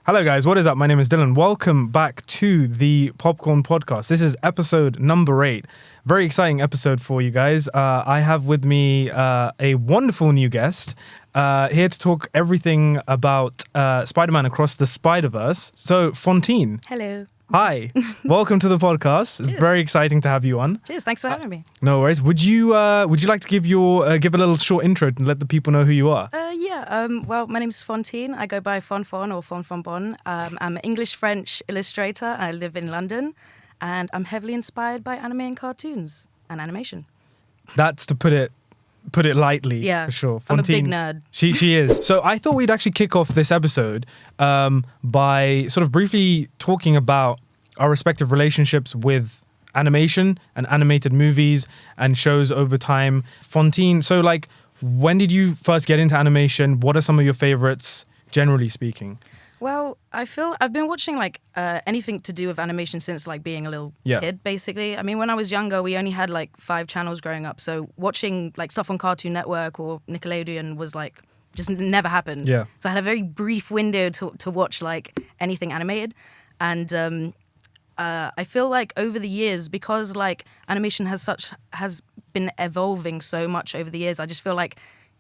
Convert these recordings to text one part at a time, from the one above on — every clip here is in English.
Hello guys, what is up? My name is Dylan. Welcome back to the Popcorn Podcast. This is episode number 8. Very exciting episode for you guys. I have with me a wonderful new guest here to talk everything about Spider-Man Across the Spider-Verse. So, Fontaine. Hello. Hi. Welcome to the podcast. It's very exciting to have you on. Cheers. Thanks for having me. No worries. Would you like to give a little short intro and let the people know who you are? Well, my name is Fontaine. I go by Fonfon or Fonfonbon. I'm an English-French illustrator. I live in London, and I'm heavily inspired by anime and cartoons and animation. That's to put it lightly, yeah, for sure. Fontaine, I'm a big nerd. She is. So I thought we'd actually kick off this episode by sort of briefly talking about our respective relationships with animation and animated movies and shows over time. Fontaine, so like, when did you first get into animation? What are some of your favorites, generally speaking? Well, I feel I've been watching like anything to do with animation since like being a little kid, basically. I mean, when I was younger, we only had like 5 channels growing up. So watching like stuff on Cartoon Network or Nickelodeon was like just never happened. Yeah. So I had a very brief window to watch like anything animated. And I feel like over the years, because like animation has been evolving so much over the years, I just feel like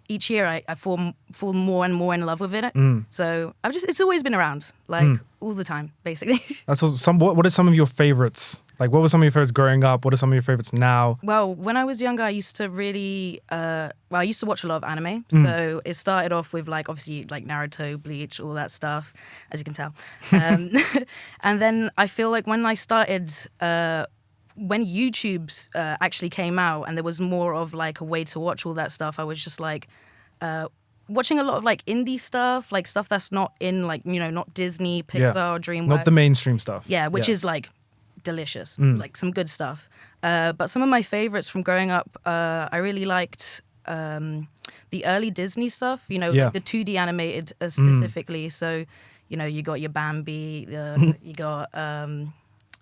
each year I fall more and more in love with it. So it's always been around, like all the time, basically. That's what are some of your favorites? Like, what were some of your favorites growing up? What are some of your favorites now? Well, when I was younger, I used to really, I used to watch a lot of anime. So it started off with like, obviously like Naruto, Bleach, all that stuff, as you can tell. And then I feel like when I started, when YouTube actually came out and there was more of like a way to watch all that stuff, I was just like watching a lot of like indie stuff, like stuff that's not in like, you know, not Disney, Pixar, or DreamWorks. Not the mainstream stuff. Yeah, which is like delicious, like some good stuff. But some of my favorites from growing up, I really liked the early Disney stuff, you know, like the 2D animated specifically. So, you know, you got your Bambi, you got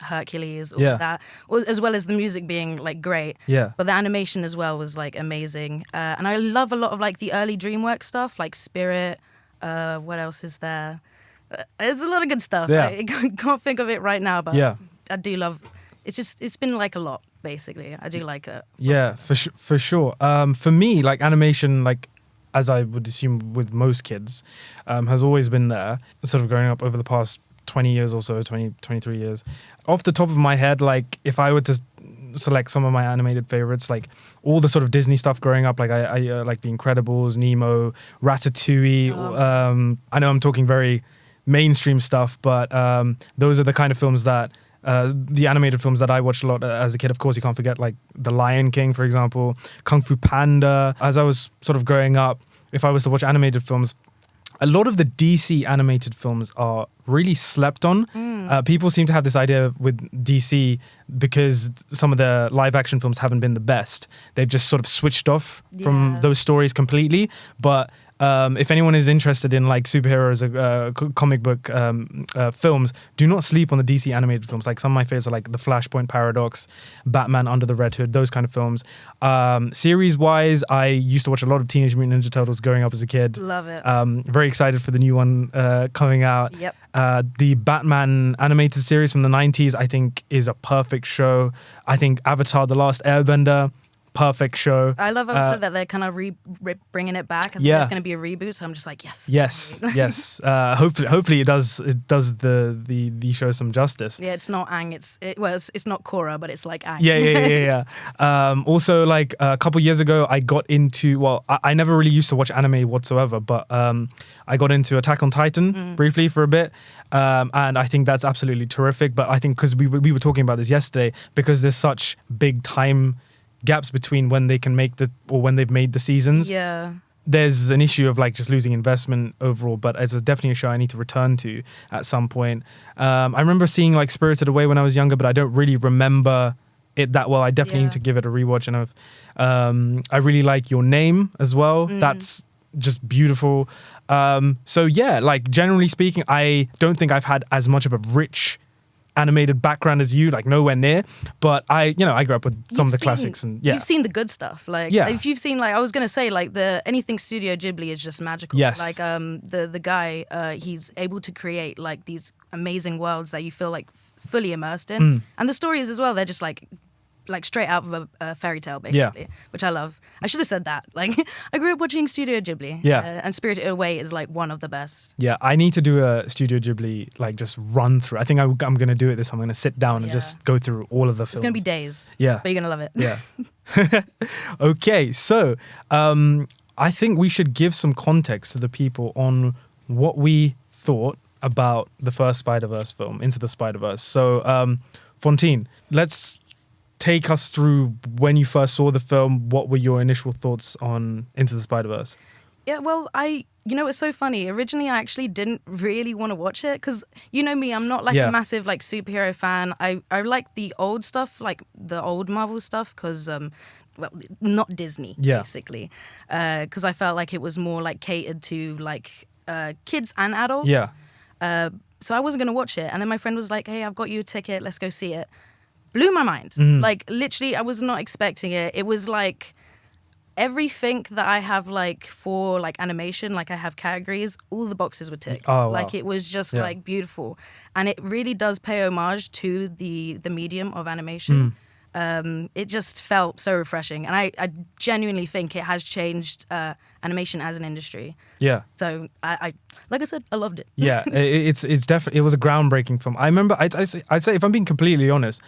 Hercules, all of that, as well as the music being like great. Yeah. But the animation as well was like amazing. And I love a lot of like the early DreamWorks stuff, like Spirit. What else is there? There's a lot of good stuff. Yeah. I can't think of it right now, but I do love. It's been like a lot, basically. I do like it. Yeah, for sure. For me, like animation, like as I would assume with most kids, has always been there. Sort of growing up over the past 20 years or so, 23 years. Off the top of my head, like if I were to select some of my animated favorites, like all the sort of Disney stuff growing up, like I like The Incredibles, Nemo, Ratatouille. I know I'm talking very mainstream stuff, but those are the kind of films that the animated films that I watched a lot as a kid. Of course, you can't forget like The Lion King, for example, Kung Fu Panda. As I was sort of growing up, if I was to watch animated films, a lot of the DC animated films are really slept on. People seem to have this idea with DC because some of the live action films haven't been the best. They've just sort of switched off from those stories completely. But if anyone is interested in like superheroes, comic book films, do not sleep on the DC animated films. Like some of my favorites are like The Flashpoint Paradox, Batman Under the Red Hood, those kind of films. Series wise, I used to watch a lot of Teenage Mutant Ninja Turtles growing up as a kid. Love it. Very excited for the new one coming out. Yep. The Batman animated series from the 90s, I think, is a perfect show. I think Avatar: The Last Airbender, perfect show. I love also that they're kind of bringing it back. I think there's going to be a reboot, so I'm just like, yes. Yes. Hopefully it does the show some justice. Yeah, it's not Aang. It's not Korra, but it's like Aang. Yeah. Also, like a couple years ago, I got into. Well, I never really used to watch anime whatsoever, but I got into Attack on Titan briefly for a bit. And I think that's absolutely terrific. But I think because we were talking about this yesterday, because there's such big time gaps between when they can make when they've made the seasons. Yeah. There's an issue of like just losing investment overall, but it's definitely a show I need to return to at some point. I remember seeing like Spirited Away when I was younger, but I don't really remember it that well. I definitely need to give it a rewatch. And I really like Your Name as well. That's just beautiful. So yeah, like generally speaking, I don't think I've had as much of a rich animated background as you, like nowhere near. But I grew up with some of the classics, and you've seen the good stuff. Like if you've seen, like I was gonna say, like anything Studio Ghibli is just magical. Yes. Like the guy, he's able to create like these amazing worlds that you feel like fully immersed in, and the stories as well. They're just like straight out of a fairy tale, basically, which I love. I should have said that. Like, I grew up watching Studio Ghibli, and Spirited Away is like one of the best. Yeah, I need to do a Studio Ghibli like just run through. I think I'm going to do it this. I'm going to sit down and just go through all of the films. It's going to be days. Yeah, but you're going to love it. Yeah. Okay, so I think we should give some context to the people on what we thought about the first Spider-Verse film, Into the Spider-Verse. So, Fontaine, let's take us through when you first saw the film. What were your initial thoughts on Into the Spider-Verse? Yeah, well, it's so funny. Originally, I actually didn't really want to watch it because, you know me, I'm not like a massive like superhero fan. I like the old stuff, like the old Marvel stuff, because, not Disney, basically. Because I felt like it was more like catered to like kids and adults. Yeah. So I wasn't going to watch it. And then my friend was like, hey, I've got you a ticket. Let's go see it. Blew my mind. Like, literally, I was not expecting it. It was like everything that I have like for like animation, like I have categories, all the boxes were ticked. Oh, wow. Like it was just like beautiful. And it really does pay homage to the medium of animation. It just felt so refreshing. And I genuinely think it has changed animation as an industry. Yeah. So I like I said, I loved it. Yeah, it's definitely, it was a groundbreaking film. I remember, I'd say, if I'm being completely honest,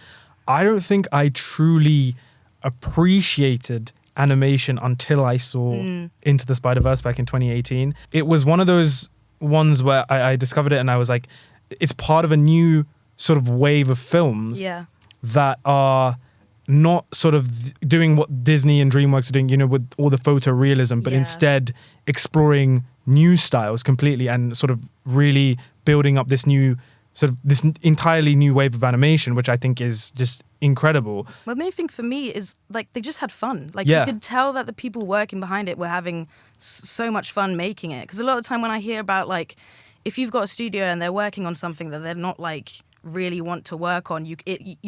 I don't think I truly appreciated animation until I saw Into the Spider-Verse back in 2018. It was one of those ones where I discovered it and I was like, it's part of a new sort of wave of films that are not sort of doing what Disney and DreamWorks are doing, with all the photorealism, but instead exploring new styles completely and sort of really building up this entirely new wave of animation, which I think is just incredible. Well, the main thing for me is like they just had fun. Like you could tell that the people working behind it were having so much fun making it. Because a lot of the time when I hear about like if you've got a studio and they're working on something that they're not like really want to work on, you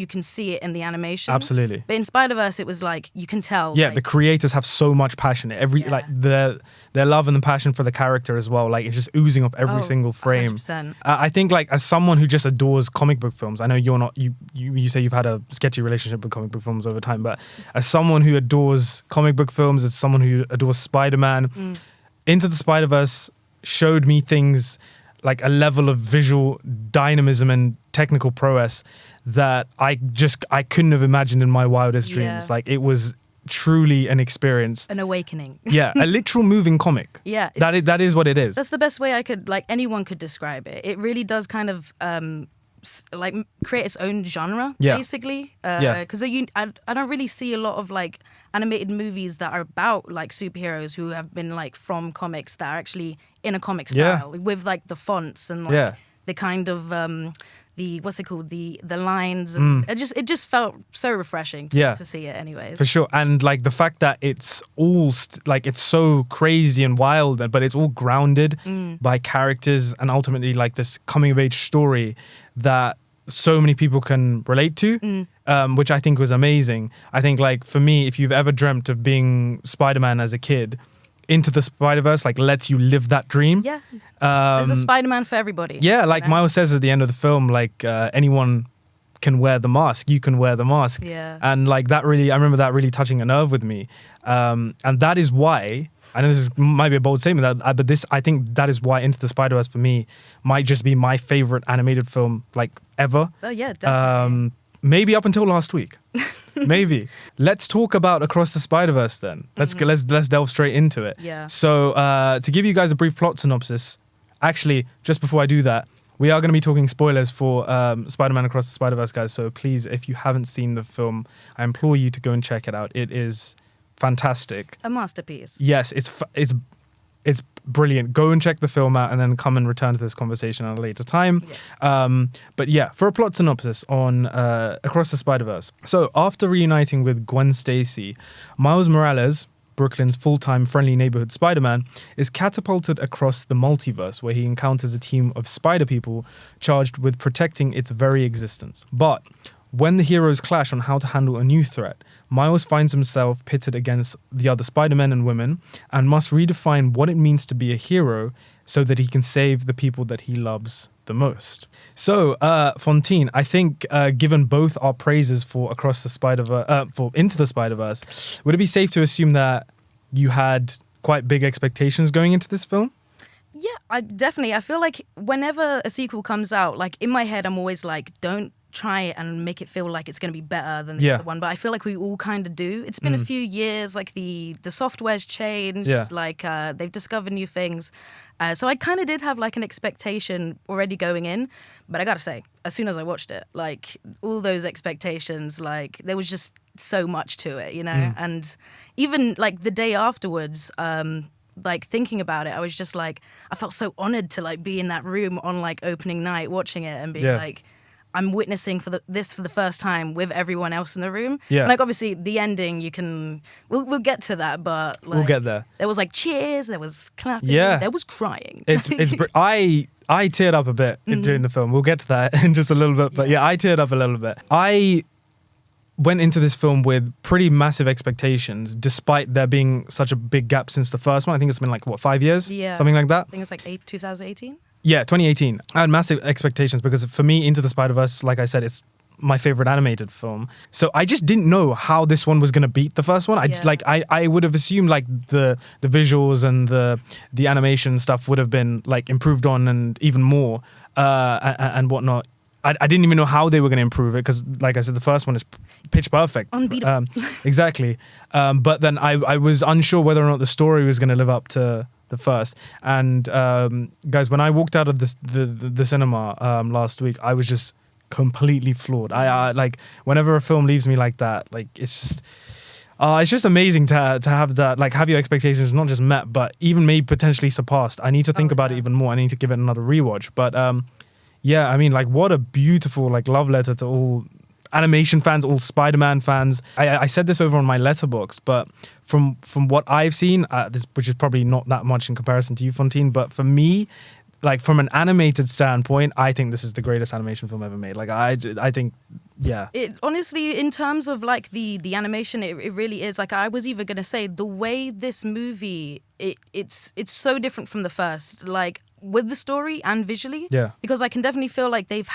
can see it in the animation. Absolutely. But in Spider-Verse, it was like you can tell. Yeah, like, the creators have so much passion. Like their love and the passion for the character as well. Like it's just oozing off every single frame. 100%. I think like as someone who just adores comic book films, I know you're not. You say you've had a sketchy relationship with comic book films over time, but as someone who adores comic book films, as someone who adores Spider-Man, Into the Spider-Verse showed me things like a level of visual dynamism and technical prowess that I couldn't have imagined in my wildest dreams. Like it was truly an experience. An awakening. Yeah, a literal moving comic. Yeah. That is what it is. That's the best way anyone could describe it. It really does kind of like create its own genre, basically. Because I don't really see a lot of like animated movies that are about like superheroes who have been like from comics that are actually in a comic style with like the fonts and like the kind of the what's it called, the lines, and it just felt so refreshing to see it anyways. For sure. And like the fact that it's all like it's so crazy and wild, but it's all grounded by characters and ultimately like this coming of age story that so many people can relate to, which I think was amazing. I think like for me, if you've ever dreamt of being Spider-Man as a kid, Into the Spider-Verse like lets you live that dream. Yeah. There's a Spider-Man for everybody. Yeah, like Miles says at the end of the film, like anyone can wear the mask. You can wear the mask. Yeah. And like that really, I remember that really touching a nerve with me. And that is why, I know this might be a bold statement, but I think that is why Into the Spider-Verse for me might just be my favorite animated film like ever. Oh yeah, definitely. Maybe up until last week. Maybe. Let's talk about Across the Spider-Verse then. Let's delve straight into it. Yeah. So to give you guys a brief plot synopsis, actually, just before I do that, we are going to be talking spoilers for Spider-Man Across the Spider-Verse, guys. So please, if you haven't seen the film, I implore you to go and check it out. It is fantastic. A masterpiece. Yes, it's brilliant. Go and check the film out and then come and return to this conversation at a later time. Yeah. But yeah, for a plot synopsis on Across the Spider-Verse. So after reuniting with Gwen Stacy, Miles Morales Brooklyn's full-time friendly neighborhood Spider-Man, is catapulted across the multiverse where he encounters a team of spider people charged with protecting its very existence. But when the heroes clash on how to handle a new threat, Miles finds himself pitted against the other Spider-Men and women and must redefine what it means to be a hero so that he can save the people that he loves the most. So, Fontaine, I think given both our praises for for Into the Spider-Verse, would it be safe to assume that you had quite big expectations going into this film? Yeah, I feel like whenever a sequel comes out, like in my head, I'm always like, don't try and make it feel like it's going to be better than the other one, but I feel like we all kind of do. It's been a few years, like the software's changed, like they've discovered new things. So I kind of did have like an expectation already going in, but I gotta say, as soon as I watched it, like all those expectations, like there was just so much to it, you know? And even like the day afterwards, like thinking about it, I was just like, I felt so honored to like be in that room on like opening night watching it and be like, I'm witnessing this for the first time with everyone else in the room. Yeah. Like obviously the ending we'll get to that, but like, we'll get there. There was like cheers, there was clapping, there was crying. I teared up a bit during the film. We'll get to that in just a little bit, but I teared up a little bit. I went into this film with pretty massive expectations, despite there being such a big gap since the first one. I think it's been like, 5 years? Yeah. Something like that? I think it's like 2018. Yeah, 2018. I had massive expectations because for me, Into the Spider-Verse, like I said, it's my favorite animated film. So I just didn't know how this one was going to beat the first one. I would have assumed like the visuals and the animation stuff would have been like improved on and even more and whatnot. I didn't even know how they were going to improve it because, like I said, the first one is pitch perfect. Unbeatable. Exactly. But then I was unsure whether or not the story was going to live up to the first. And guys, when I walked out of the cinema last week, I was just completely floored. I like whenever a film leaves me like that, like it's just amazing to have that, like have your expectations not just met, but even maybe potentially surpassed. I need to think about it even more. I need to give it another rewatch. But I mean, like what a beautiful like love letter to all animation fans, all Spider-Man fans. I said this over on my Letterboxd, but from what I've seen, which is probably not that much in comparison to you, Fontaine, but for me, like from an animated standpoint, I think this is the greatest animation film ever made. Like I think, It honestly, in terms of like the animation, it really is. Like I was even gonna say the way this movie, it's so different from the first. Like with the story and visually, because I can definitely feel like they've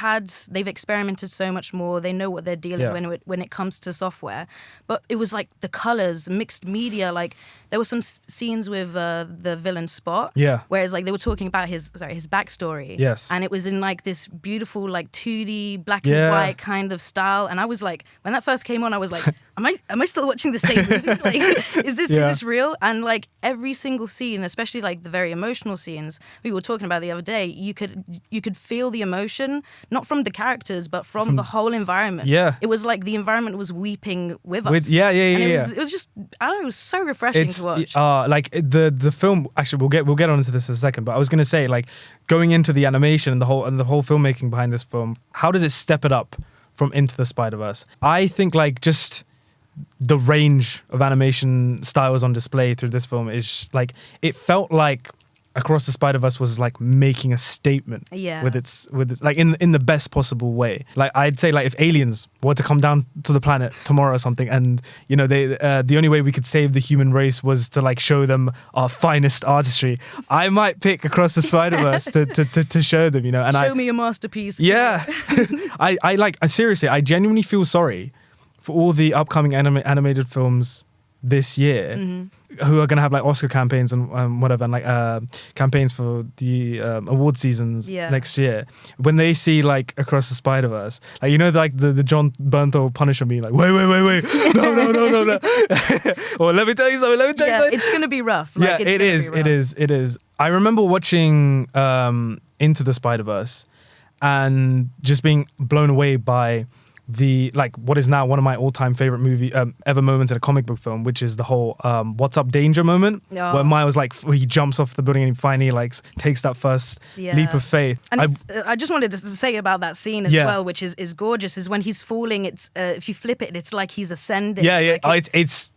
experimented so much more. They know what they're dealing with when it comes to software. But it was like the colors, mixed media. Like there were some scenes with the villain Spot, whereas like they were talking about his backstory, and it was in like this beautiful like 2D black and white kind of style. And I was like, when that first came on, I was like, am I still watching the same movie? Like, is this real? And like every single scene, especially like the very emotional scenes we were talking about the other day, you could feel the emotion, not from the characters, but from the whole environment. It was like the environment was weeping with us. It was just, I don't know, it was so refreshing to watch. Like the film, actually we'll get onto this in a second, but I was gonna say, like, going into the animation and the whole filmmaking behind this film, how does it step it up from Into the Spider-Verse? I think like just the range of animation styles on display through this film is like, it felt like Across the Spider-Verse was like making a statement with its like in the best possible way. Like I'd say, like if aliens were to come down to the planet tomorrow or something, and you know they the only way we could save the human race was to like show them our finest artistry, I might pick Across the Spider-Verse to show them, you know. And show me a masterpiece. Yeah, I seriously, I genuinely feel sorry for all the upcoming animated films this year who are going to have like Oscar campaigns and whatever, and like campaigns for the award seasons next year. When they see like Across the Spider-Verse, like, you know, like the John Bernthal Punisher meme, like wait, no. Or let me tell you something. It's going to be rough. Like, it is. I remember watching Into the Spider-Verse and just being blown away by the, like, what is now one of my all-time favorite movie ever moments in a comic book film, which is the whole "What's Up, Danger" moment, where Miles, like, he jumps off the building and he finally like takes that first leap of faith. And I just wanted to say about that scene as well, which is gorgeous, is when he's falling. It's if you flip it, it's like he's ascending. Like it's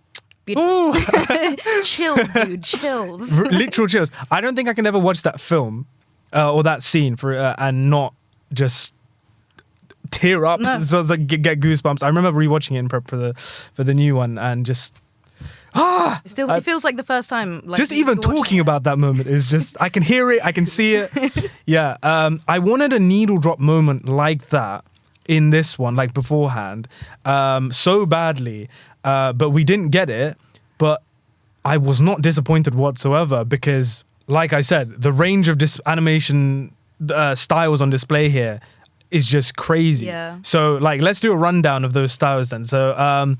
Beautiful. Chills, dude. Chills. Literal chills. I don't think I can ever watch that film or that scene and not just tear up. No. So it's like get goosebumps. I remember rewatching it in prep for the new one and just It feels like the first time. Like, just even talking about that moment is just, I can hear it, I can see it. Yeah. I wanted a needle drop moment like that in this one, like beforehand, so badly, but we didn't get it. But I was not disappointed whatsoever because, like I said, the range of animation styles on display here is just crazy. Yeah. So, like, let's do a rundown of those styles then. So,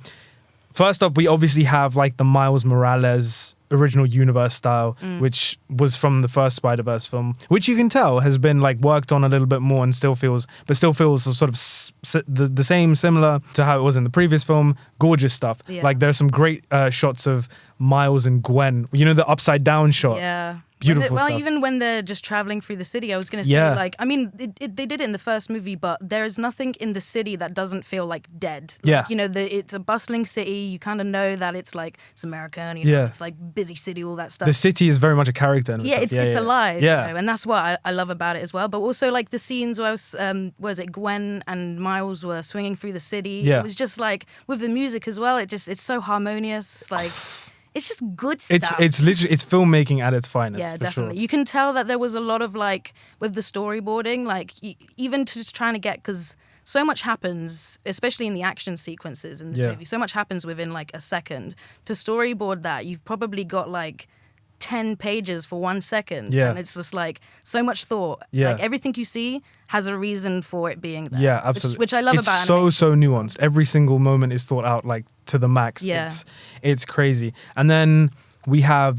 first up, we obviously have like the Miles Morales original universe style, which was from the first Spider-Verse film, which you can tell has been like worked on a little bit more and still feels sort of the same, similar to how it was in the previous film. Gorgeous stuff. Yeah. Like there's some great shots of Miles and Gwen. You know, the upside down shot. Yeah. Beautiful stuff. Even when they're just traveling through the city, I was going to say, like, I mean, they did it in the first movie, but there is nothing in the city that doesn't feel like dead. Like, Yeah. you know, it's a bustling city. You kind of know that it's like, it's American, you know, it's like busy city, all that stuff. The city is very much a character. In Yeah, itself. it's alive. Yeah. You know, and that's what I love about it as well. But also, like, the scenes where Gwen and Miles were swinging through the city. Yeah. It was just like, with the music as well, it's so harmonious. Like, it's just good stuff. It's literally, it's filmmaking at its finest. Yeah, for definitely. Sure. You can tell that there was a lot of, like, with the storyboarding, like, even to just trying to get, because so much happens, especially in the action sequences in this movie, so much happens within, like, a second. To storyboard that, you've probably got, like, 10 pages for 1 second. Yeah. And it's just, like, so much thought. Yeah. Like, everything you see has a reason for it being there. Yeah, absolutely. Which I love it's about so animation. nuanced. Every single moment is thought out, like, to the max. Yeah. It's crazy. And then we have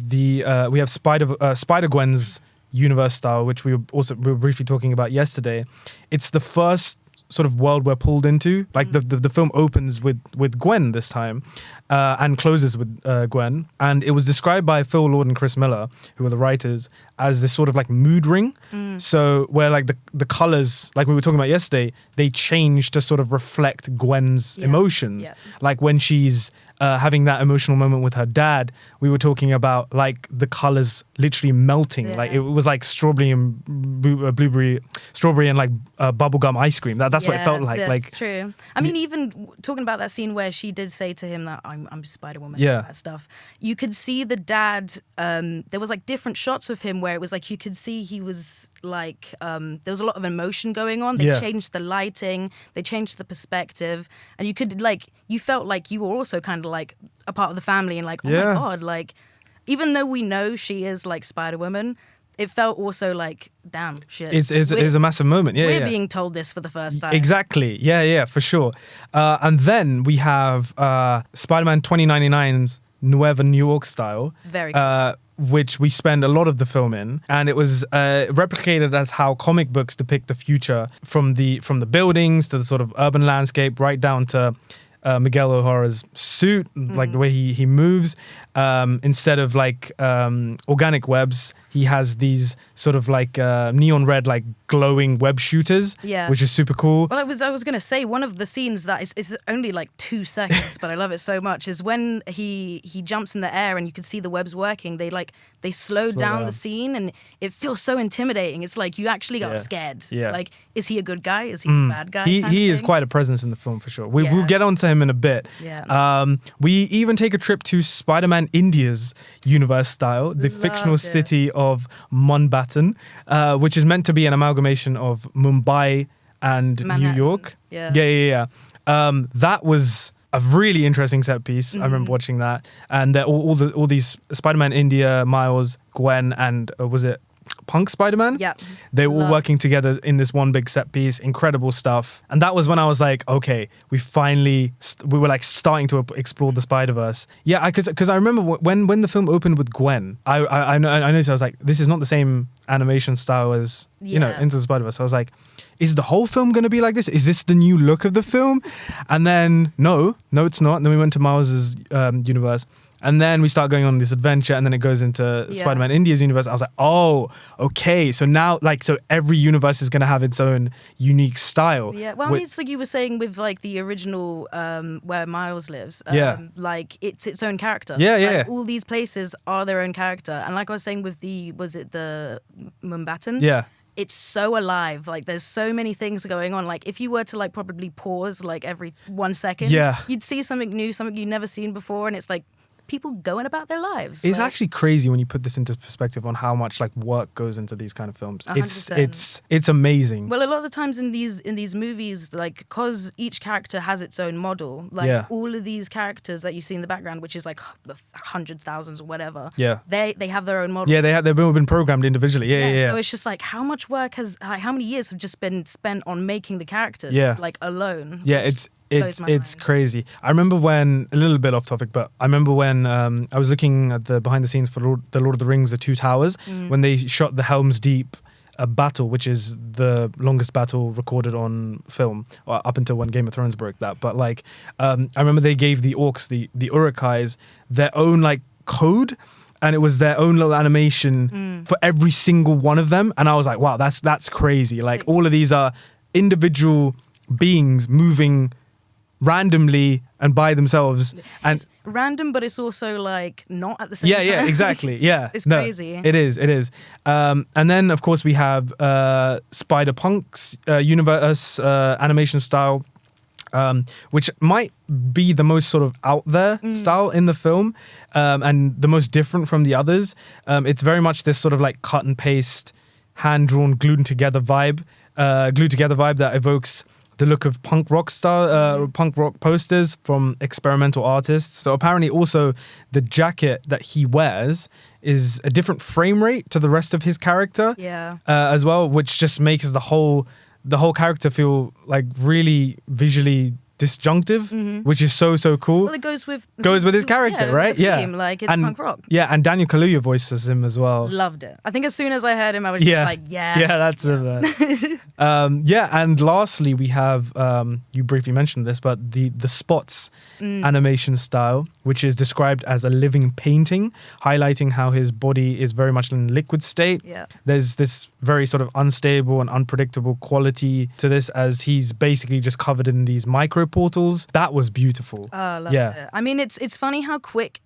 Spider-Gwen's universe style, which we were briefly talking about yesterday. It's the first sort of world we're pulled into. Like the film opens with Gwen this time, and closes with Gwen. And it was described by Phil Lord and Chris Miller, who are the writers, as this sort of like mood ring. So where like the colors, like we were talking about yesterday, they change to sort of reflect Gwen's emotions. Yeah. Like when she's having that emotional moment with her dad, we were talking about like the colors literally melting. Yeah. Like it was like strawberry and strawberry and like bubblegum ice cream. That's what it felt like. That's Like true. I mean, even talking about that scene where she did say to him that I'm Spider-Woman, Yeah. and that stuff. You could see the dad. There was like different shots of him where it was like you could see he was like there was a lot of emotion going on. They Yeah. changed the lighting, they changed the perspective, and you could you felt like you were also kind of like a part of the family and like, oh Yeah. my God, like even though we know she is like Spider-Woman, it felt also like, damn, shit. it's a massive moment. Yeah, We're yeah. being told this for the first time. Exactly. Yeah, for sure. And then we have Spider-Man 2099's Nueva New York style. Very cool. Which we spend a lot of the film in, and it was replicated as how comic books depict the future, from the buildings to the sort of urban landscape, right down to Miguel O'Hara's suit, like the way he moves. Instead of like organic webs, he has these sort of like neon red, like glowing web shooters, Yeah. which is super cool. Well, I was gonna say one of the scenes that is only like 2 seconds, but I love it so much, is when he jumps in the air and you can see the webs working. They slow down the scene and it feels so intimidating. It's like you actually got scared. Yeah. Like, is he a good guy? Is he a bad guy? kind He of is thing? quite a presence in the film for sure. We'll Yeah. get onto him in a bit. Yeah. We even take a trip to Spider-Man India's universe style, the fictional Loved it. city of Munbattan, which is meant to be an amalgamation of Mumbai and New Manhattan. York. Yeah. Yeah. That was a really interesting set piece. I remember watching that, and all these Spider-Man India, Miles, Gwen, and was it Punk Spider-Man? Yeah. They were all Loved. working together in this one big set piece. Incredible stuff. And that was when I was like, okay, we were like starting to explore the Spider-Verse. Yeah, because I remember when the film opened with Gwen, I noticed, I was like, this is not the same animation style as, Yeah. Into the Spider-Verse. I was like, is the whole film going to be like this? Is this the new look of the film? And then, no, it's not. And then we went to Miles's universe. And then we start going on this adventure, and then it goes into Spider-Man India's universe. I was like, oh, okay. So now, like, so every universe is going to have its own unique style. Yeah, well, I mean, it's like you were saying with, like, the original where Miles lives. Like, it's its own character. Yeah, like, yeah. All these places are their own character. And like I was saying with was it the Munbattan? Yeah. It's so alive. Like, there's so many things going on. Like, if you were to, like, probably pause, like, every 1 second, you'd see something new, something you've never seen before. And it's like, people going about their lives. It's actually crazy when you put this into perspective on how much like work goes into these kind of films. 100%. It's amazing. Well, a lot of the times in these movies, like, because each character has its own model, like all of these characters that you see in the background, which is like hundreds, thousands, or whatever. Yeah, they have their own models. Yeah, they've been programmed individually. Yeah. So it's just like how much work how many years have just been spent on making the characters? Like alone. Yeah, it's crazy. I remember when, a little bit off topic, but I remember when I was looking at the behind the scenes for the Lord of the Rings, The Two Towers, when they shot the Helm's Deep battle, which is the longest battle recorded on film, up until when Game of Thrones broke that. But like, I remember they gave the orcs, the Uruk-hais, their own like code, and it was their own little animation for every single one of them. And I was like, wow, that's crazy. Like, all of these are individual beings moving randomly and by themselves, and it's random, but it's also like not at the same time. Yeah, exactly. It's crazy. It is. And then of course we have Spider-Punk's universe animation style, which might be the most sort of out there style in the film, and the most different from the others. It's very much this sort of like cut and paste, hand drawn, glued together vibe that evokes the look of punk rock posters from experimental artists. So apparently also the jacket that he wears is a different frame rate to the rest of his character as well, which just makes the whole character feel like really visually disjunctive, which is so cool. Well, it goes with his character, right? The theme, like it's punk rock. Yeah, and Daniel Kaluuya voices him as well. Loved it. I think as soon as I heard him, I was just like, that's it. And lastly, we have you briefly mentioned this, but the Spots animation style, which is described as a living painting, highlighting how his body is very much in liquid state. Yeah. There's this very sort of unstable and unpredictable quality to this, as he's basically just covered in these micro portals. That was beautiful. Loved it. I mean, it's funny how quick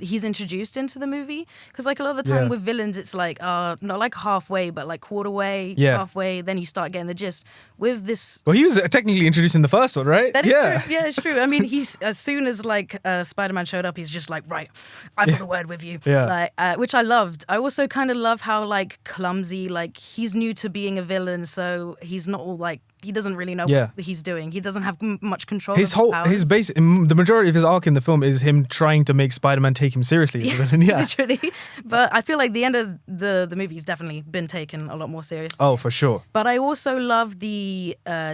he's introduced into the movie, because like a lot of the time with villains, it's like not like halfway, but like quarter way, halfway, then you start getting the gist. With this, well, he was technically introduced in the first one, right? That is true. Yeah, it's true. I mean, he's as soon as like Spider-Man showed up, he's just like, right, I've got a word with you. Like, which I loved. I also kind of love how like clumsy, like he's new to being a villain, so he's not all like, he doesn't really know what he's doing. He doesn't have much control. The majority of his arc in the film is him trying to make Spider-Man take him seriously. Literally. But I feel like the end of the movie has definitely been taken a lot more seriously. Oh, for sure. But I also love the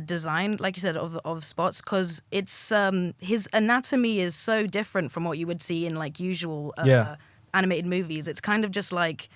design, like you said, of Spots, because it's his anatomy is so different from what you would see in like usual animated movies. It's kind of just like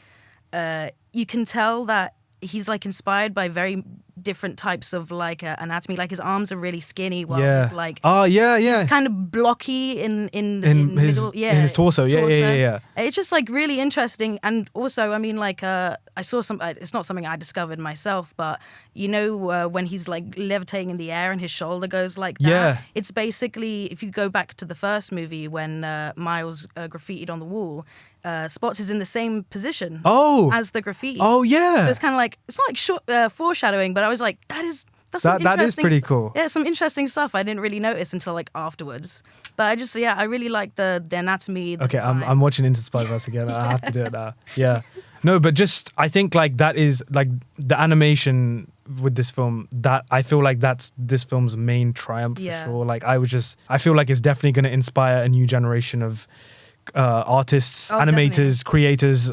you can tell that he's like inspired by very different types of like anatomy. Like his arms are really skinny, while he's like he's kind of blocky in his torso. Yeah. It's just like really interesting. And also, I mean, like I saw some. It's not something I discovered myself, but you know when he's like levitating in the air and his shoulder goes like that. Yeah. It's basically, if you go back to the first movie when Miles graffitied on the wall. Spots is in the same position as the graffiti. Oh yeah. So it's kind of like, it's not like foreshadowing, but I was like, that is pretty cool. Yeah, some interesting stuff I didn't really notice until like afterwards. But I just I really like the anatomy. I'm watching Into Spider-Verse again. I have to do it now. Yeah. No, but just I think like that is like the animation with this film, that I feel like that's this film's main triumph for sure. Like I feel like it's definitely going to inspire a new generation of artists, animators, creators.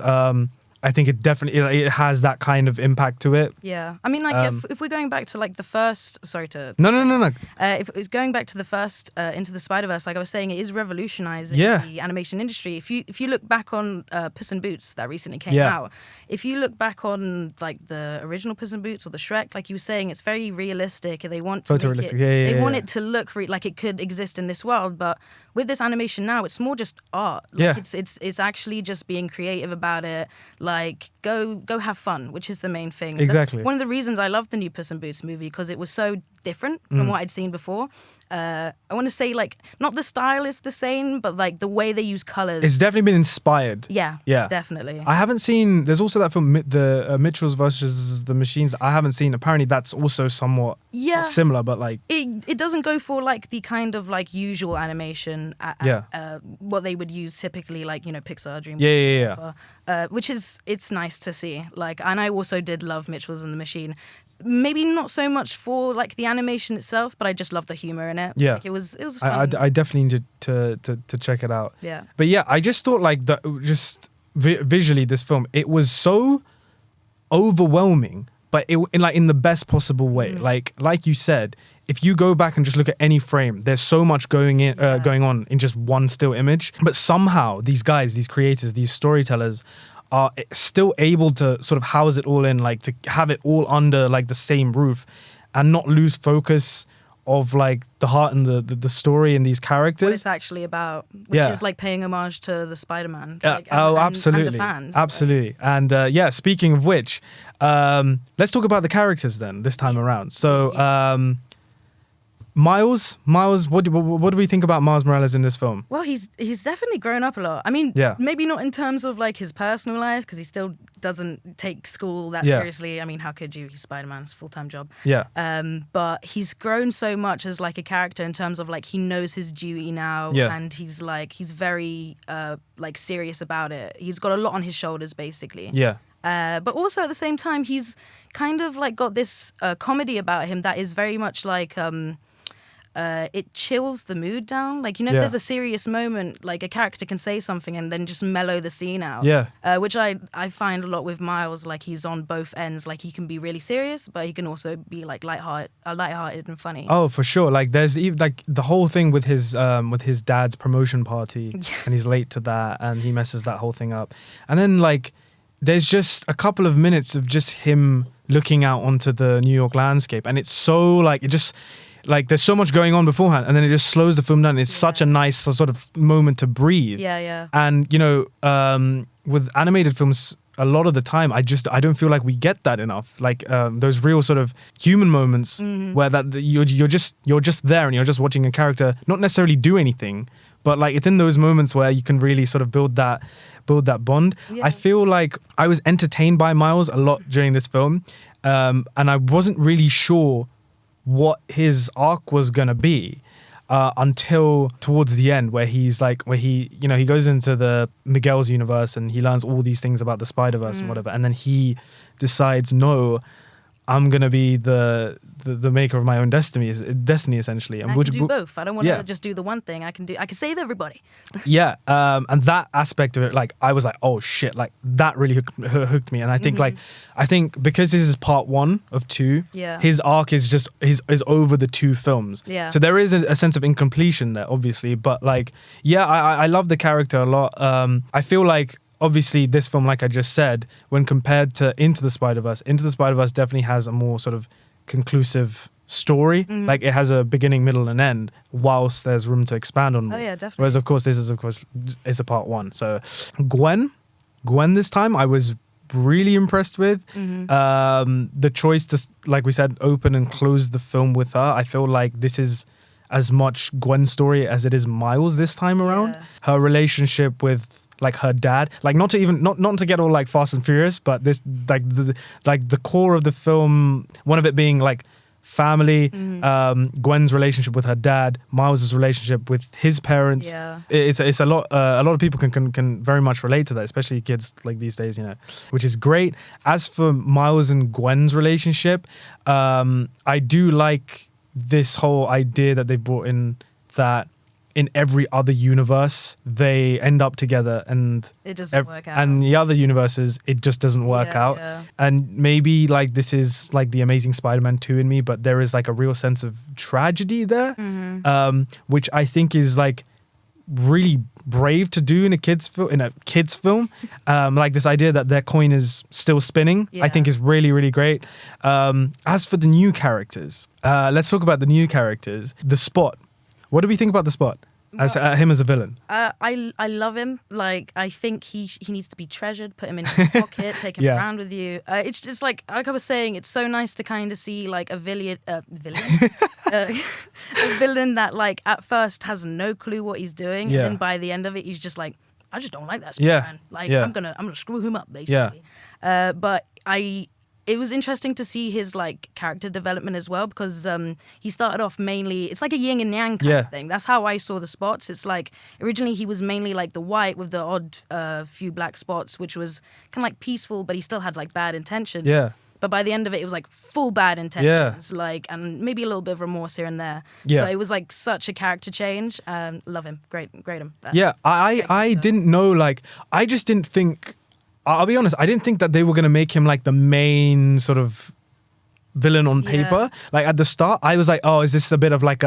I think it definitely it has that kind of impact to it. Yeah, I mean, like if we're going back to like the first, sorry to No. if it was going back to the first Into the Spider-Verse, like I was saying, it is revolutionizing the animation industry. If you look back on Puss in Boots that recently came out, if you look back on like the original Puss in Boots or the Shrek, like you were saying, it's very realistic. They want to make it, they want it to look like it could exist in this world, but with this animation now, it's more just art. Like it's actually just being creative about it. Like go have fun, which is the main thing. Exactly. That's one of the reasons I loved the new Puss in Boots movie, because it was so different from what I'd seen before. I want to say like not the style is the same, but like the way they use colors. It's definitely been inspired. Yeah, definitely. I haven't seen. There's also that film, the Mitchells versus the Machines. I haven't seen. Apparently, that's also somewhat similar, but like it doesn't go for like the kind of like usual animation. What they would use typically, like, you know, Pixar, DreamWorks, which is, it's nice to see. Like, and I also did love Mitchells and the Machine. Maybe not so much for like the animation itself, but I just love the humor in it. Yeah, like, it was fun. I definitely need to check it out. Yeah, but yeah, I just thought like that. Just visually, this film, it was so overwhelming, but in the best possible way. Like you said, if you go back and just look at any frame, there's so much going on in just one still image. But somehow these guys, these creators, these storytellers are still able to sort of house it all in, like to have it all under like the same roof and not lose focus of like the heart and the story and these characters. What it's actually about, which is like paying homage to the Spider-Man. Like, absolutely. And the fans. Absolutely. And speaking of which, let's talk about the characters then this time around. So Miles, what do we think about Miles Morales in this film? Well, he's definitely grown up a lot. I mean, maybe not in terms of like his personal life, because he still doesn't take school that seriously. I mean, how could you? He's Spider-Man, it's a full-time job. Yeah. But he's grown so much as like a character in terms of like he knows his duty now, and he's very like serious about it. He's got a lot on his shoulders, basically. Yeah. But also at the same time, he's kind of like got this comedy about him that is very much like it chills the mood down. Like, you know, if there's a serious moment, like a character can say something and then just mellow the scene out. Yeah. Which I find a lot with Miles. Like, he's on both ends. Like, he can be really serious, but he can also be like lighthearted and funny. Oh, for sure. Like, there's even like the whole thing with his dad's promotion party, and he's late to that, and he messes that whole thing up. And then like, there's just a couple of minutes of just him looking out onto the New York landscape, and it's so like it just. Like, there's so much going on beforehand, and then it just slows the film down. It's such a nice sort of moment to breathe. Yeah, yeah. And, you know, with animated films, a lot of the time, I don't feel like we get that enough. Like, those real sort of human moments where that you're just there and you're just watching a character not necessarily do anything, but like it's in those moments where you can really sort of build that bond. Yeah. I feel like I was entertained by Miles a lot during this film, and I wasn't really sure what his arc was gonna be until towards the end, where he goes into the Miguel's universe and he learns all these things about the Spider-Verse and whatever, and then he decides, no, I'm gonna be the maker of my own destiny essentially. And I can do both. I don't want to just do the one thing. I can save everybody. Yeah, and that aspect of it, like I was like, oh shit, like that really hooked me. And I think I think because this is part 1 of 2, his arc is over the 2 films. Yeah. So there is a sense of incompletion there, obviously, but like I love the character a lot. I feel like, obviously, this film, like I just said, when compared to Into the Spider-Verse definitely has a more sort of conclusive story. Like, it has a beginning, middle, and end, whilst there's room to expand on more. Oh, yeah, definitely. Whereas, of course, this is a part 1. So, Gwen this time, I was really impressed with. The choice to, like we said, open and close the film with her. I feel like this is as much Gwen's story as it is Miles this time around. Yeah. Her relationship with like her dad, like not to get all like Fast and Furious, but this like the core of the film, one of it being like family, Gwen's relationship with her dad, Miles's relationship with his parents. Yeah. It's a lot of people can very much relate to that, especially kids like these days, you know, which is great. As for Miles and Gwen's relationship, I do like this whole idea that they brought in, that in every other universe they end up together, and it doesn't work out. And the other universes, it just doesn't work out. Yeah. And maybe like this is like the Amazing Spider-Man 2 in me, but there is like a real sense of tragedy there, which I think is like really brave to do in a kids film. Like this idea that their coin is still spinning, I think is really, really great. As for the new characters, let's talk about the new characters. The Spot. What do we think about the Spot? As him as a villain? I love him. Like, I think he needs to be treasured. Put him in your pocket. Take him around with you. It's just like I was saying. It's so nice to kind of see like a villain, a villain that like at first has no clue what he's doing, and then by the end of it, he's just like, I just don't like that Spider-Man. Like, I'm gonna screw him up basically. But it was interesting to see his like character development as well, because he started off mainly, it's like a yin and yang kind of thing. That's how I saw the spots. It's like originally he was mainly like the white with the odd few black spots, which was kind of like peaceful, but he still had like bad intentions. But by the end of it, it was like full bad intentions, like, and maybe a little bit of remorse here and there. But it was like such a character change. Love him. Great him. I didn't know, like, I just didn't think, I'll be honest, I didn't think that they were going to make him like the main sort of villain on paper. Like at the start, I was like, oh, is this a bit of like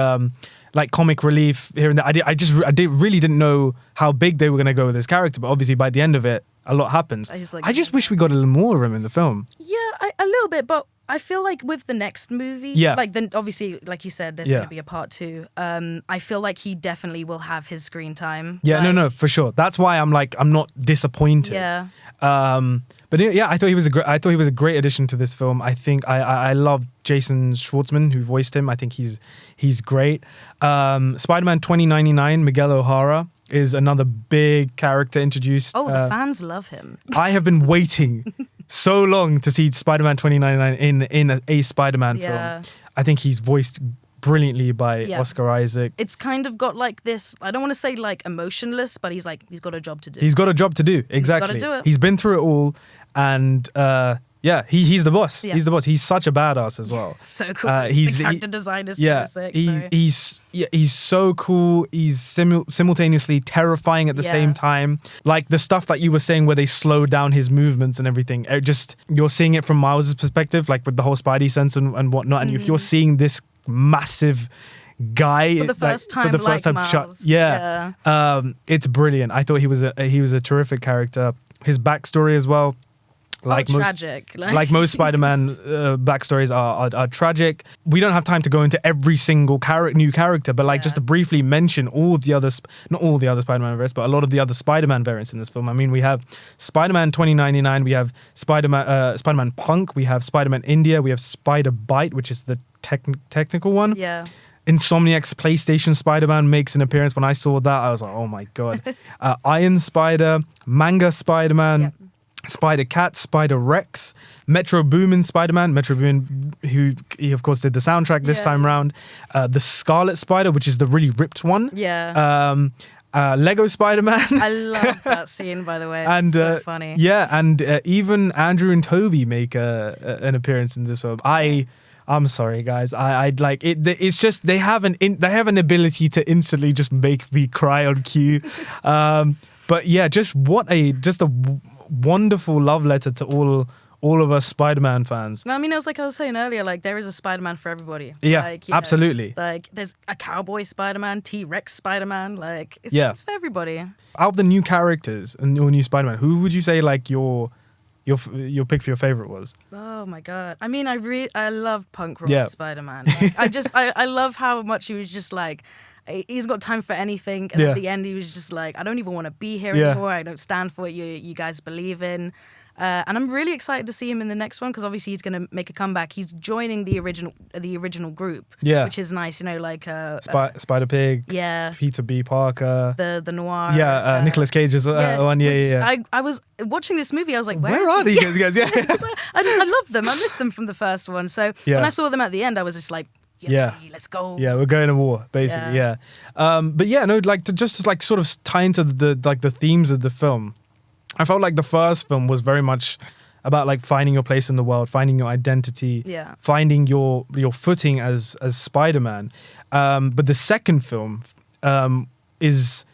comic relief here and there? I really didn't know how big they were going to go with this character, but obviously by the end of it, a lot happens. I just wish we got a little more of him in the film. Yeah, a little bit, but I feel like with the next movie, like then obviously, like you said, there's going to be a part 2. I feel like he definitely will have his screen time. Yeah, like, no, for sure. That's why I'm not disappointed. Yeah. But I thought he was a great addition to this film. I think I love Jason Schwartzman, who voiced him. I think he's great. Spider-Man 2099, Miguel O'Hara, is another big character introduced. Oh, the fans love him. I have been waiting so long to see Spider-Man 2099 in a Spider-Man film. I think he's voiced brilliantly by Oscar Isaac. It's kind of got like this, I don't want to say like emotionless, but he's got a job to do. He's got a job to do, exactly. He's got to do it. He's been through it all, and he's the boss. He's the boss. He's such a badass as well. So cool. The character design is so sick. He's so cool. He's simultaneously terrifying at the same time. Like the stuff that you were saying where they slow down his movements and everything. You're seeing it from Miles' perspective, like with the whole Spidey sense and whatnot. And if you're seeing this massive guy for the first time, it's brilliant. I thought he was a terrific character. His backstory as well. Tragic. Like most Spider-Man backstories are tragic. We don't have time to go into every single new character, but just to briefly mention not all the other Spider-Man variants, but a lot of the other Spider-Man variants in this film. I mean, we have Spider-Man 2099, we have Spider-Man Punk, we have Spider-Man India, we have Spider-Bite, which is the technical one. Yeah. Insomniac's PlayStation Spider-Man makes an appearance. When I saw that, I was like, oh my God. Iron Spider, Manga Spider-Man, Spider-Cat, Spider-Rex, Metro Boomin Spider-Man, Metro Boomin, who he of course did the soundtrack this time round, the Scarlet Spider, which is the really ripped one. Lego Spider-Man. I love that scene, by the way. It's so funny. Yeah, and even Andrew and Toby make an appearance in this film. I'm sorry, guys. I'd like it. It's just they have an ability to instantly just make me cry on cue. But yeah, just a wonderful love letter to all of us Spider-Man fans. I mean, it was like I was saying earlier, like there is a Spider-Man for everybody. Yeah, absolutely. Like there's a cowboy Spider-Man, T-Rex Spider-Man, like it's for everybody. Out of the new characters and your new Spider-Man, who would you say like your pick for your favorite was? Oh my God. I mean, I love punk rock Spider-Man. Like, I love how much he was just like, he's got time for anything. And at the end, he was just like, I don't even want to be here anymore. I don't stand for what you guys believe in. And I'm really excited to see him in the next one because obviously he's going to make a comeback. He's joining the original group, which is nice. You know, like Spider Pig, Peter B. Parker, the Noir, Nicolas Cage as well. I was watching this movie. I was like, where are these guys? Yeah, I love them. I missed them from the first one. So when I saw them at the end, I was just like, let's go. Yeah, we're going to war, basically. Yeah. But yeah, no, like to just like sort of tie into the themes of the film. I felt like the first film was very much about like finding your place in the world, finding your identity, finding your footing as Spider-Man. But the second film is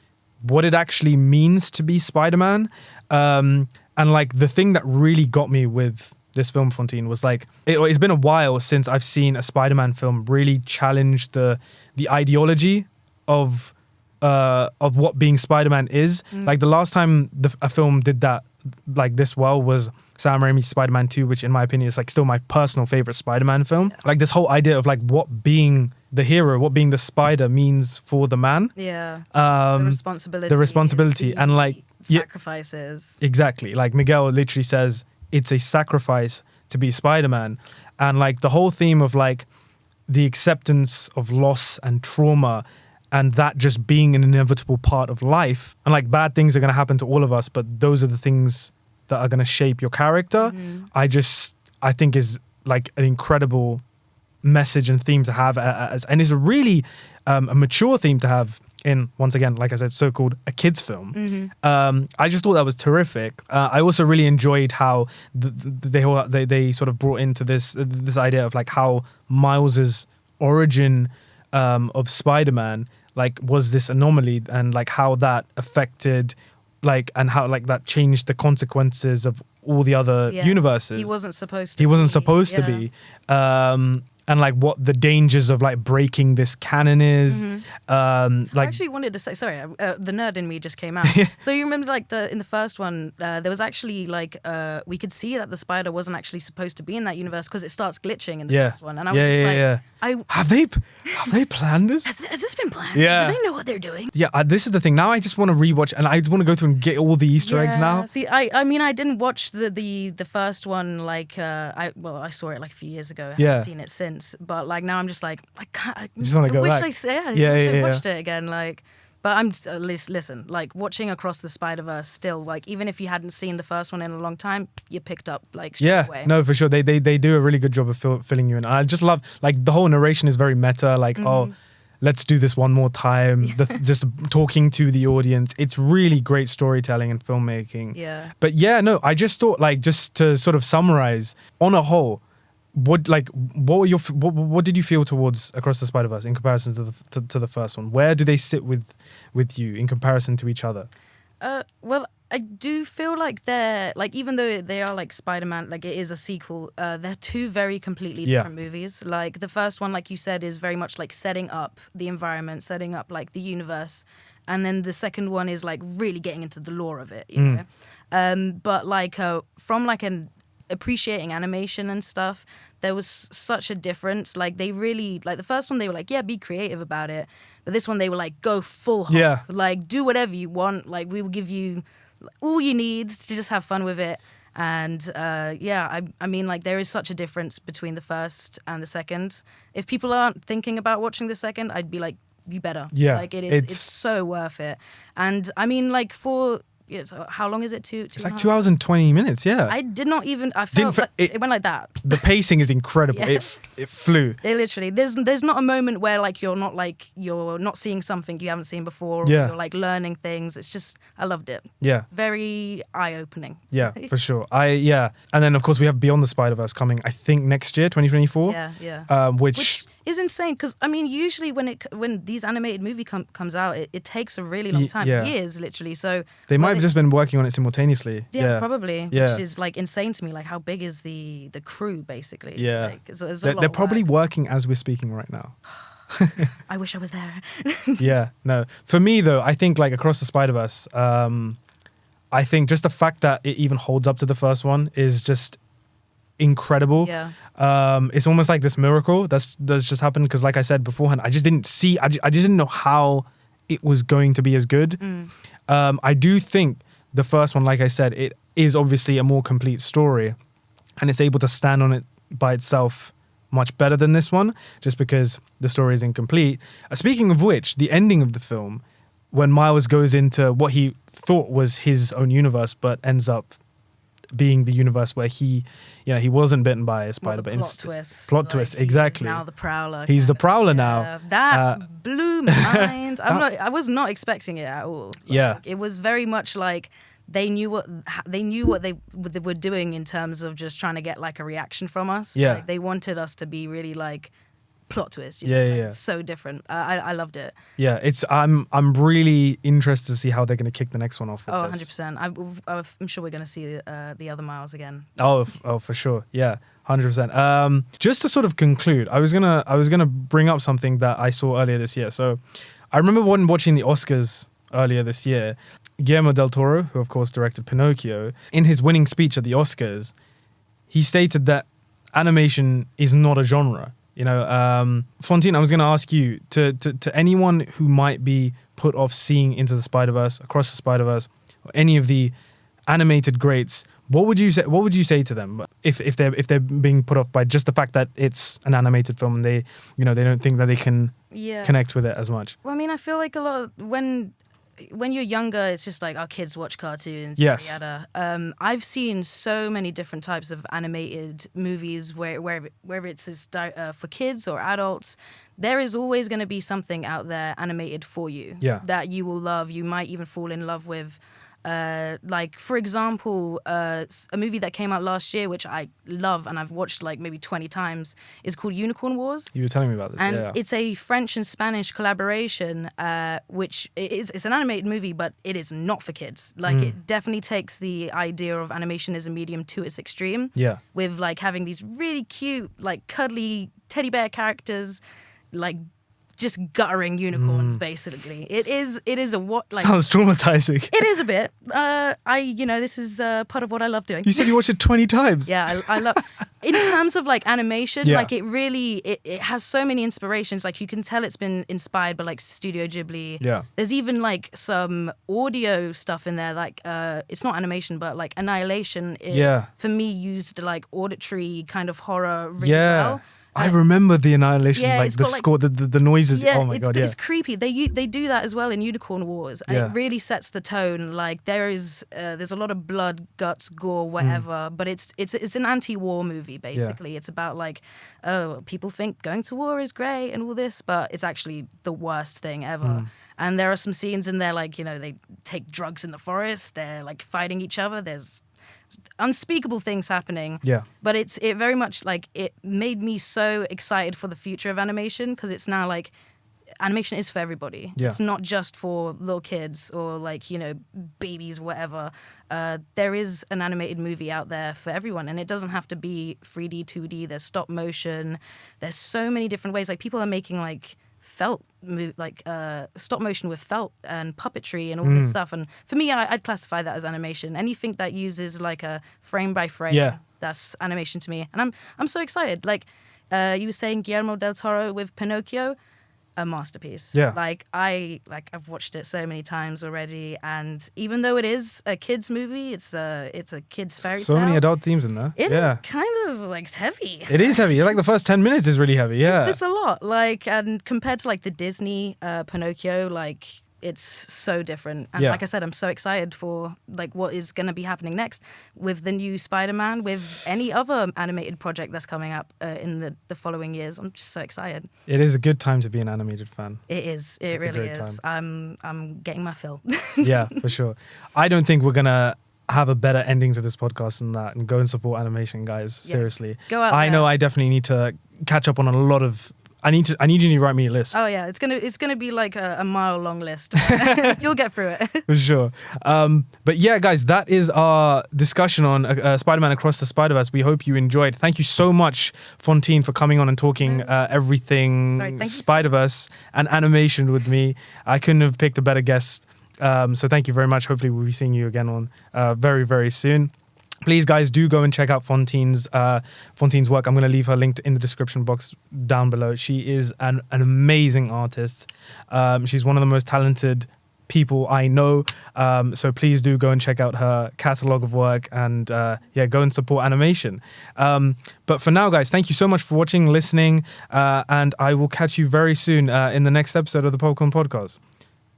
what it actually means to be Spider-Man. And like the thing that really got me with this film, Fontaine, was like it's been a while since I've seen a Spider-Man film really challenge the ideology of what being Spider-Man is. Like the last time a film did that like this well was Sam Raimi's Spider-Man 2, which in my opinion is like still my personal favorite Spider-Man film. Yeah. Like this whole idea of like what being the hero, what being the spider means for the man. Yeah. The responsibility. And like sacrifices. Yeah, exactly. Like Miguel literally says it's a sacrifice to be Spider-Man. And like the whole theme of like the acceptance of loss and trauma, and that just being an inevitable part of life. And like bad things are going to happen to all of us, but those are the things that are going to shape your character. I think is like an incredible message and theme to have, and it's a really a mature theme to have in, once again, like I said, so-called a kid's film. I just thought that was terrific. I also really enjoyed how they sort of brought into this idea of like how Miles's origin of Spider-Man like was this anomaly, and like how that affected like, and how like that changed the consequences of all the other universes. He wasn't supposed to be. And like what the dangers of like breaking this canon is. I actually wanted to say, sorry, the nerd in me just came out. So you remember like in the first one, there was actually like, we could see that the spider wasn't actually supposed to be in that universe because it starts glitching in the first one. And I was just like, have they planned this? Has this been planned? Yeah. Do they know what they're doing? Yeah, this is the thing. Now I just want to rewatch, and I want to go through and get all the Easter eggs now. See, I mean, I didn't watch the first one like, I saw it like a few years ago. I haven't seen it since. But like now I'm just like, I can't. I just want to go back. I wish I watched it again. Like, but I'm listen, like watching Across the Spider-Verse still, like even if you hadn't seen the first one in a long time, you picked up like straight away. No, for sure. They do a really good job of filling you in. I just love like the whole narration is very meta. Like let's do this one more time. Just talking to the audience. It's really great storytelling and filmmaking. Yeah. But yeah, no, I just thought like just to sort of summarize on a whole. What did you feel towards Across the Spider-Verse in comparison to the first one? Where do they sit with you in comparison to each other? Well, I do feel like they're like, even though they are like Spider-Man, like it is a sequel, they're two very completely different movies. Like the first one, like you said, is very much like setting up the environment, setting up like the universe, and then the second one is like really getting into the lore of it, you know. But like from like an appreciating animation and stuff, there was such a difference. Like they really, like the first one they were like, yeah, be creative about it, but this one they were like, go full hog. Like do whatever you want, like we will give you all you need to just have fun with it. And I mean like there is such a difference between the first and the second. If people aren't thinking about watching the second, I'd be like, you better. Like it's so worth it. And I mean like so how long is it? It's like 2 hours and 20 minutes. Yeah. I did not even. I felt like it went like that. The pacing is incredible. It flew. It literally. There's not a moment where like you're not seeing something you haven't seen before. Yeah. Or you're like learning things. It's just, I loved it. Yeah. Very eye opening. Yeah, for sure. And then of course we have Beyond the Spider-Verse coming. I think next year, 2024. Yeah. Which is insane because I mean usually when these animated movie comes out, it takes a really long time, years literally. So they might have just been working on it simultaneously. Yeah, probably. Yeah. Which is like insane to me. Like how big is the crew basically? Yeah, like, they're probably working as we're speaking right now. I wish I was there. Yeah, no. For me though, I think like Across the Spider-Verse, I think just the fact that it even holds up to the first one is just incredible. Yeah. It's almost like this miracle that's just happened because like I said beforehand, I just didn't know how it was going to be as good. I do think the first one, like I said, it is obviously a more complete story and it's able to stand on it by itself much better than this one just because the story is incomplete. Speaking of which, the ending of the film, when Miles goes into what he thought was his own universe but ends up being the universe where he wasn't bitten by a spider, but plot twist, exactly. He's now the Prowler. He's the Prowler now. That blew my mind. I was not expecting it at all. Like, it was very much like they knew what they were doing in terms of just trying to get like a reaction from us. Yeah, like, they wanted us to be really like plot twist. It's so different. I loved it. Yeah, I'm really interested to see how they're going to kick the next one off. Oh, 100%. I'm sure we're going to see the other Miles again. Oh, for sure. Yeah, 100%. Just to sort of conclude, I was gonna bring up something that I saw earlier this year. So, I remember when watching the Oscars earlier this year, Guillermo del Toro, who of course directed Pinocchio, in his winning speech at the Oscars, he stated that animation is not a genre. Fontaine, I was going to ask you, to anyone who might be put off seeing Into the Spider-Verse, Across the Spider-Verse, or any of the animated greats, what would you say to them if they're being put off by just the fact that it's an animated film and they don't think that they can connect with it as much? Well, I mean, I feel like a lot of, when you're younger, it's just like our kids watch cartoons. Yes. Yada. I've seen so many different types of animated movies where it's for kids or adults. There is always going to be something out there animated for you that you will love. You might even fall in love with. Like, for example, a movie that came out last year, which I love and I've watched like maybe 20 times, is called Unicorn Wars. You were telling me about this. And it's a French and Spanish collaboration, which it's an animated movie, but it is not for kids. Like, it definitely takes the idea of animation as a medium to its extreme. Yeah. With like having these really cute, like cuddly teddy bear characters, like just guttering unicorns, basically. It is a what like sounds traumatizing. It is a bit. This is part of what I love doing. You said you watched it 20 times. Yeah, I love. In terms of like animation, like it really it has so many inspirations. Like you can tell it's been inspired by like Studio Ghibli. Yeah. There's even like some audio stuff in there. Like it's not animation, but like Annihilation. For me, used like auditory kind of horror really well. I remember the Annihilation, like the score, the noises. Oh my god, it's creepy. They do that as well in Unicorn Wars, and it really sets the tone. Like there's a lot of blood, guts, gore, whatever, but it's an anti-war movie basically. It's about like, oh, people think going to war is great and all this, but it's actually the worst thing ever. And there are some scenes in there like they take drugs in the forest. They're like fighting each other. There's unspeakable things happening, but it very much like it made me so excited for the future of animation, because it's now like animation is for everybody. It's not just for little kids or like babies, whatever. There is an animated movie out there for everyone, and it doesn't have to be 3D, 2D. There's stop motion. There's so many different ways. Like people are making like felt stop motion with felt and puppetry and all this stuff, and for me I'd classify that as animation. Anything that uses like a frame by frame, that's animation to me, and I'm so excited. Like you were saying, Guillermo del Toro with Pinocchio, a masterpiece. I've watched it so many times already, and even though it is a kids movie, it's a kids fairy tale. So many adult themes in there. It is kind of like heavy. It is heavy. Like the first 10 minutes is really heavy. It's a lot. Like, and compared to like the Disney Pinocchio, like it's so different. And like I said, I'm so excited for like what is going to be happening next with the new Spider-Man, with any other animated project that's coming up in the following years. I'm just so excited. It is a good time to be an animated fan. It is. It really is. I'm getting my fill. Yeah, for sure. I don't think we're going to have a better ending to this podcast than that, and go and support animation, guys. Seriously. Go out there. I know I definitely need to catch up on a lot of I need you to write me a list. Oh yeah, it's gonna be like a mile-long list. You'll get through it. For sure. But yeah, guys, that is our discussion on Spider-Man Across the Spider-Verse. We hope you enjoyed. Thank you so much, Fontaine, for coming on and talking everything Spider-Verse and animation with me. I couldn't have picked a better guest. So thank you very much. Hopefully we'll be seeing you again on very, very soon. Please, guys, do go and check out Fontaine's work. I'm going to leave her linked in the description box down below. She is an amazing artist. She's one of the most talented people I know. So please do go and check out her catalog of work, and go and support animation. But for now, guys, thank you so much for watching, listening, and I will catch you very soon in the next episode of the Popcorn Podcast.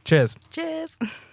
Cheers. Cheers.